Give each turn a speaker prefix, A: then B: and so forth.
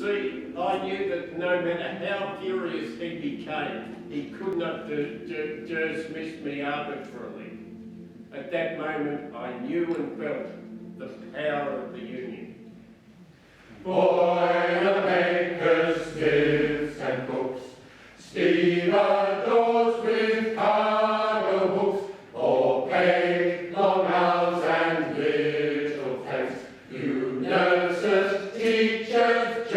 A: see, I knew that no matter how furious he became, he could not dismiss me arbitrarily. At that moment, I knew and felt the power of the Union.
B: Boy of makers, smiths and cooks, stevedores with cargo hooks, all paid long hours and little thanks. You nurses, teachers,